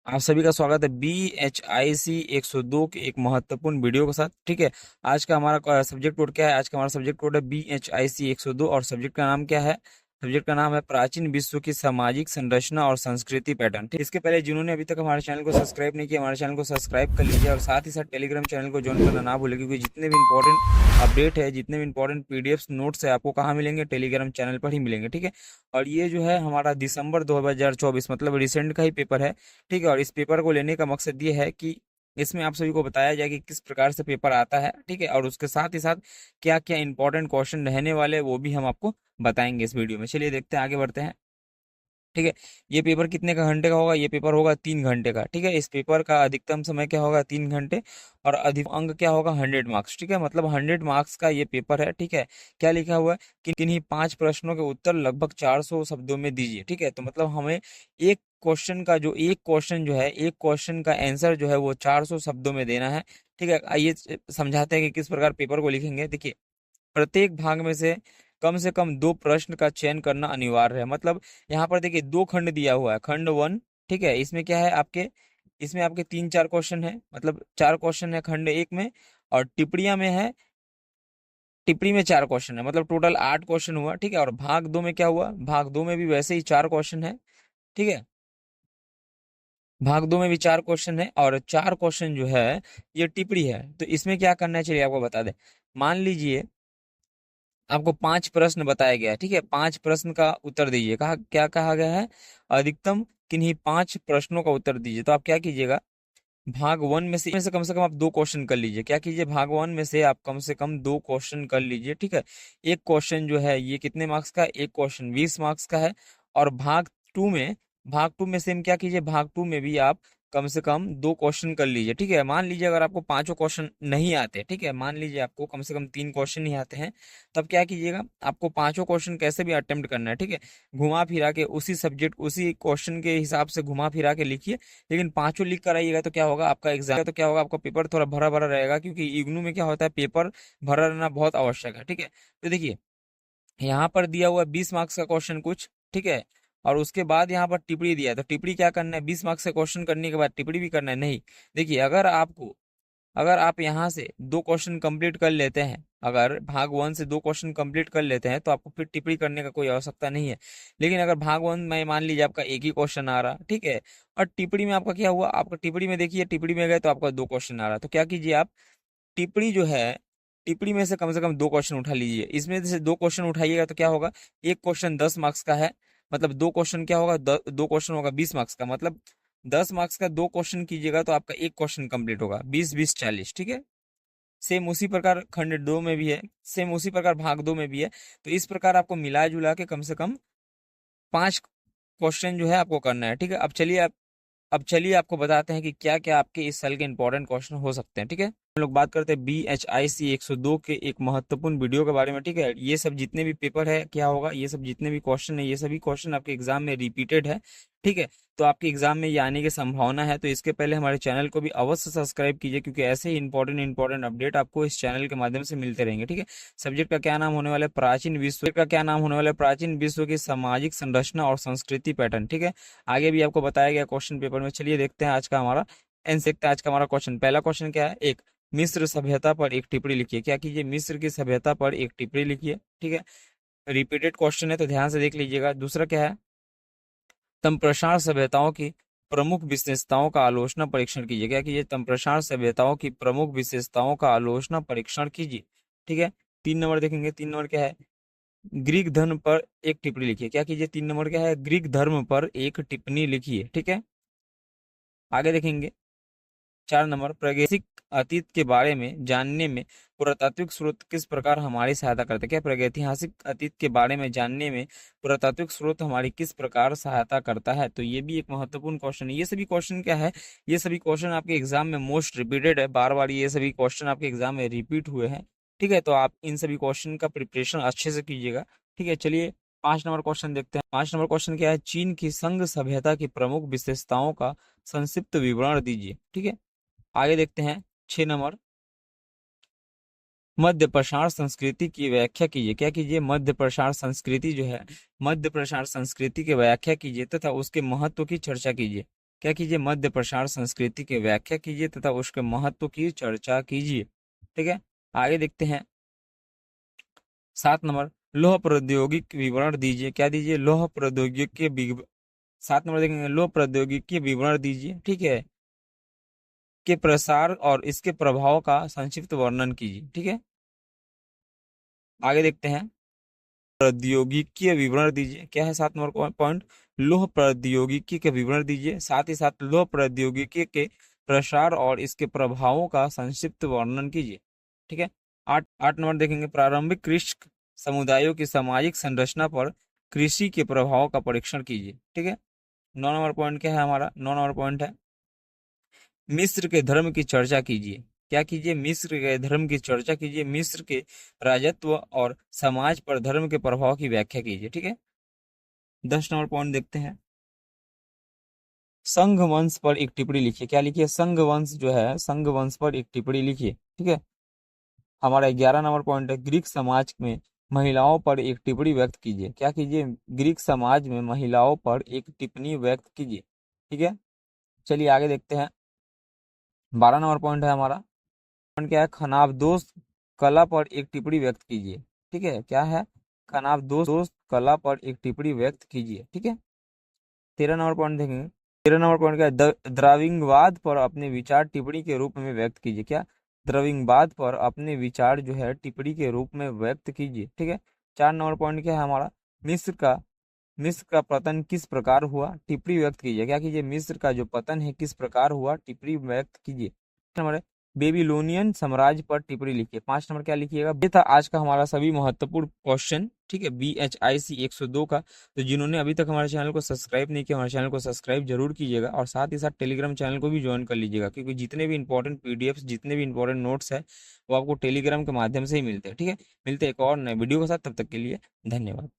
आप सभी का स्वागत है BHIC 102 के एक महत्वपूर्ण वीडियो के साथ। ठीक है, आज का हमारा सब्जेक्ट कोड क्या है? आज का हमारा सब्जेक्ट कोड है BHIC 102 और सब्जेक्ट का नाम क्या है? सब्जेक्ट का नाम है प्राचीन विश्व की सामाजिक संरचना और संस्कृति पैटर्न। ठीक, इसके पहले जिन्होंने अभी तक हमारे चैनल को सब्सक्राइब नहीं किया, हमारे चैनल को सब्सक्राइब कर लीजिए और साथ ही साथ टेलीग्राम चैनल को ज्वाइन करना ना भूलें, क्योंकि जितने भी इंपॉर्टेंट अपडेट है, जितने भी इंपॉर्टेंट पीडीएफ नोट्स है, आपको कहाँ मिलेंगे? टेलीग्राम चैनल पर ही मिलेंगे। ठीक है, और ये जो है हमारा दिसंबर 2024 मतलब रिसेंट का ही पेपर है। ठीक है, और इस पेपर को लेने का मकसद ये है कि इसमें आप सभी को बताया जाए कि किस प्रकार से पेपर आता है। ठीक है, और उसके साथ ही साथ क्या क्या इंपॉर्टेंट क्वेश्चन रहने वाले हैं वो भी हम आपको बताएंगे इस वीडियो में। चलिए देखते हैं, आगे बढ़ते हैं। ठीक है, ये पेपर कितने का घंटे का होगा? ये पेपर होगा 3 घंटे का। ठीक है, इस पेपर का अधिकतम समय क्या होगा? 3 घंटे। और अधिक अंक क्या होगा? 100 मार्क्स। ठीक है, मतलब 100 मार्क्स का ये पेपर है। ठीक है, क्या लिखा हुआ है कि किन्हीं 5 प्रश्नों के उत्तर लगभग 400 शब्दों में दीजिए। ठीक है, तो मतलब हमें एक क्वेश्चन का जो एक क्वेश्चन जो है, एक क्वेश्चन का आंसर जो है वो 400 शब्दों में देना है। ठीक है, आइए समझाते हैं कि किस प्रकार पेपर को लिखेंगे। देखिए, प्रत्येक भाग में से कम 2 प्रश्न का चयन करना अनिवार्य है। मतलब यहाँ पर देखिए 2 खंड दिया हुआ है, खंड 1। ठीक है, इसमें क्या है आपके, इसमें आपके 3-4 क्वेश्चन है, मतलब 4 क्वेश्चन है खंड 1 में। और टिप्पणियां में है, टिप्पणी में 4 क्वेश्चन है, मतलब टोटल 8 क्वेश्चन हुआ। ठीक है, और भाग 2 में क्या हुआ? भाग 2 में भी वैसे ही 4 क्वेश्चन है। ठीक है, भाग 2 में भी 4 क्वेश्चन है और 4 क्वेश्चन जो है ये टिप्पणी है। तो इसमें क्या करना है, चलिए आपको बता दें। मान लीजिए आपको 5 प्रश्न बताया गया है। ठीक है, 5 प्रश्न का उत्तर दीजिए। कहा क्या कहा गया है? अधिकतम किन्हीं 5 प्रश्नों का उत्तर दीजिए। तो आप क्या कीजिएगा, भाग 1 में से कम से कम आप 2 क्वेश्चन कर लीजिए। क्या कीजिए, भाग 1 में से आप कम से कम 2 क्वेश्चन कर लीजिए। ठीक है, एक क्वेश्चन जो है ये कितने मार्क्स का है? एक क्वेश्चन 20 मार्क्स का है। और भाग 2 में सेम क्या कीजिए, भाग 2 में भी आप कम से कम 2 क्वेश्चन कर लीजिए। ठीक है, मान लीजिए अगर आपको 5 क्वेश्चन नहीं आते, ठीक है, मान लीजिए आपको कम से कम 3 क्वेश्चन नहीं आते हैं, तब क्या कीजिएगा, आपको 5 क्वेश्चन कैसे भी अटेम्प्ट करना है। ठीक है, घुमा फिरा के उसी सब्जेक्ट उसी क्वेश्चन के हिसाब से घुमा फिरा के लिखिए। लेकिन पांचों लिख कर आइएगा तो क्या होगा, आपका एग्जाम तो क्या होगा, आपका पेपर थोड़ा भरा भरा रहेगा, क्योंकि इग्नू में क्या होता है, पेपर भरा रहना बहुत आवश्यक है। ठीक है, तो देखिए यहाँ पर दिया हुआ 20 मार्क्स का क्वेश्चन कुछ। ठीक है, और उसके बाद यहाँ पर टिप्पणी दिया है, तो टिप्पणी क्या करना है? 20 मार्क्स का क्वेश्चन करने के बाद टिप्पणी भी करना है? नहीं। देखिए, अगर आप यहाँ से 2 क्वेश्चन कंप्लीट कर लेते हैं, अगर भाग 1 से 2 क्वेश्चन कंप्लीट कर लेते हैं, तो आपको फिर टिप्पणी करने का कोई आवश्यकता नहीं है। लेकिन अगर भाग 1 में मान लीजिए आपका एक ही क्वेश्चन आ रहा, ठीक है, और टिप्पणी में आपका क्या हुआ, आपका टिप्पणी में देखिए, टिप्पणी में गए तो आपका 2 क्वेश्चन आ रहा, तो क्या कीजिए आप, टिप्पणी जो है, टिप्पणी में से कम 2 क्वेश्चन उठा लीजिए। इसमें से 2 क्वेश्चन उठाइएगा तो क्या होगा, एक क्वेश्चन 10 मार्क्स का है, मतलब 2 क्वेश्चन क्या होगा, 2 क्वेश्चन होगा 20 मार्क्स का, मतलब 10 मार्क्स का 2 क्वेश्चन कीजिएगा तो आपका एक क्वेश्चन कंप्लीट होगा। 20 20 40। ठीक है, सेम उसी प्रकार खंड 2 में भी है, सेम उसी प्रकार भाग 2 में भी है। तो इस प्रकार आपको मिला जुला के कम से कम 5 क्वेश्चन जो है आपको करना है। ठीक है, अब चलिए आपको बताते हैं कि क्या क्या आपके इस साल के इंपॉर्टेंट क्वेश्चन हो सकते हैं। ठीक है, हम लोग बात करते हैं BHIC 102 के एक महत्वपूर्ण वीडियो के बारे में। ठीक है, ये सब जितने भी पेपर है क्या होगा, ये सब जितने भी क्वेश्चन है, ये सभी क्वेश्चन आपके एग्जाम में रिपीटेड है। ठीक है, तो आपके एग्जाम में ये आने की संभावना है। तो इसके पहले हमारे चैनल को भी अवश्य सब्सक्राइब कीजिए, क्योंकि ऐसे ही इंपॉर्टेंट अपडेट आपको इस चैनल के माध्यम से मिलते रहेंगे। ठीक है, सब्जेक्ट का क्या नाम होने वाला है? प्राचीन विश्व की सामाजिक संरचना और संस्कृति पैटर्न। ठीक है, आगे भी आपको बताया गया क्वेश्चन पेपर में। चलिए देखते हैं आज का हमारा एनसेक्ट। आज का हमारा क्वेश्चन, पहला क्वेश्चन क्या है? एक, मिस्र सभ्यता पर एक टिप्पणी लिखिए। क्या कीजिए, मिस्र की सभ्यता पर एक टिप्पणी लिखिए। ठीक है, रिपीटेड क्वेश्चन है तो ध्यान से देख लीजिएगा। दूसरा क्या है, तमप्रसार सभ्यताओं की प्रमुख विशेषताओं का आलोचना परीक्षण कीजिए। क्या कीजिए, तमप्रसार सभ्यताओं की प्रमुख विशेषताओं का आलोचना परीक्षण कीजिए। ठीक है, 3 नंबर देखेंगे, 3 नंबर क्या है, ग्रीक धर्म पर एक टिप्पणी लिखिए। क्या कीजिए, 3 नंबर क्या है, ग्रीक धर्म पर एक टिप्पणी लिखिए। ठीक है, आगे देखेंगे 4 नंबर, प्रागैतिक अतीत के बारे में जानने में पुरातात्विक स्रोत किस प्रकार हमारी सहायता करते हैं। क्या प्रागैतिहासिक अतीत के बारे में जानने में पुरातात्विक स्रोत हमारी किस प्रकार सहायता करता है? तो ये भी एक महत्वपूर्ण क्वेश्चन है। ये सभी क्वेश्चन क्या है, ये सभी क्वेश्चन आपके एग्जाम में मोस्ट रिपीटेड है, बार बार ये सभी क्वेश्चन आपके एग्जाम में रिपीट हुए हैं। ठीक है, तो आप इन सभी क्वेश्चन का प्रिपरेशन अच्छे से कीजिएगा। ठीक है, चलिए 5 नंबर क्वेश्चन देखते हैं। 5 नंबर क्वेश्चन क्या है, चीन की संघ सभ्यता की प्रमुख विशेषताओं का संक्षिप्त विवरण दीजिए। ठीक है, आगे देखते हैं 6 नंबर, मध्य प्रसार संस्कृति की व्याख्या कीजिए। क्या कीजिए, मध्य प्रसार संस्कृति जो है, मध्य प्रसार संस्कृति की व्याख्या कीजिए तथा उसके महत्व की चर्चा कीजिए। क्या कीजिए, मध्य प्रसार संस्कृति की व्याख्या कीजिए तथा उसके महत्व की चर्चा कीजिए। ठीक है, आगे देखते हैं। 7 नंबर, लौह प्रौद्योगिकी विवरण दीजिए। क्या दीजिए, लौह प्रौद्योगिकी 7 नंबर देखेंगे, लौह प्रौद्योगिकी विवरण दीजिए। ठीक है, के प्रसार और इसके प्रभाव का संक्षिप्त वर्णन कीजिए। ठीक है, आगे देखते हैं। प्रौद्योगिकी विवरण दीजिए। क्या है 7 नंबर पॉइंट, लौह प्रौद्योगिकी के विवरण दीजिए, साथ ही साथ लौह प्रौद्योगिकी के प्रसार और इसके प्रभावों का संक्षिप्त वर्णन कीजिए। ठीक है, आठ आठ नंबर देखेंगे, प्रारंभिक कृषक समुदायों की सामाजिक संरचना पर कृषि के प्रभाव का परीक्षण कीजिए। ठीक है, 9 नंबर पॉइंट क्या है हमारा, 9 नंबर पॉइंट है, मिस्र के धर्म की चर्चा कीजिए। क्या कीजिए, मिस्र के धर्म की चर्चा कीजिए, मिस्र के राजत्व और समाज पर धर्म के प्रभाव की व्याख्या कीजिए। ठीक है, 10 नंबर पॉइंट देखते हैं, संघ वंश पर एक टिप्पणी लिखिए। क्या लिखिए, संघ वंश जो है, संघ वंश पर एक टिप्पणी लिखिए। ठीक है, हमारा 11 नंबर पॉइंट है, ग्रीक समाज में महिलाओं पर एक टिप्पणी व्यक्त कीजिए। क्या कीजिए, ग्रीक समाज में महिलाओं पर एक टिप्पणी व्यक्त कीजिए। ठीक है, चलिए आगे देखते हैं। 12 नंबर पॉइंट है हमारा, पॉइंट क्या है, खनाबदोश कला पर एक टिप्पणी व्यक्त कीजिए। ठीक है, क्या है, खनाबदोश कला पर एक टिप्पणी व्यक्त कीजिए। ठीक है, 13 नंबर पॉइंट देखेंगे, 13 नंबर पॉइंट क्या है, द्रविड़वाद पर अपने विचार टिप्पणी के रूप में व्यक्त कीजिए। क्या, द्रविड़वाद पर अपने विचार जो है टिप्पणी के रूप में व्यक्त कीजिए। ठीक है, 4 नंबर पॉइंट क्या है हमारा, मिस्र का पतन किस प्रकार हुआ, टिप्पणी व्यक्त कीजिए। क्या कीजिए, मिस्र का जो पतन है किस प्रकार हुआ, टिप्पणी व्यक्त कीजिए। नंबर है, बेबीलोनियन साम्राज्य पर टिप्पणी लिखिए। 5 नंबर क्या लिखिएगा, ये था आज का हमारा सभी महत्वपूर्ण क्वेश्चन। ठीक है, BHIC 102 का। तो जिन्होंने अभी तक हमारे चैनल को सब्सक्राइब नहीं किया, हमारे चैनल को सब्सक्राइब जरूर कीजिएगा और साथ ही साथ टेलीग्राम चैनल को भी ज्वाइन कर लीजिएगा, क्योंकि जितने भी इंपॉर्टेंट PDFs, जितने भी इंपॉर्टेंट नोट्स है वो आपको टेलीग्राम के माध्यम से ही मिलते हैं। ठीक है, मिलते हैं एक और नए वीडियो के साथ, तब तक के लिए धन्यवाद।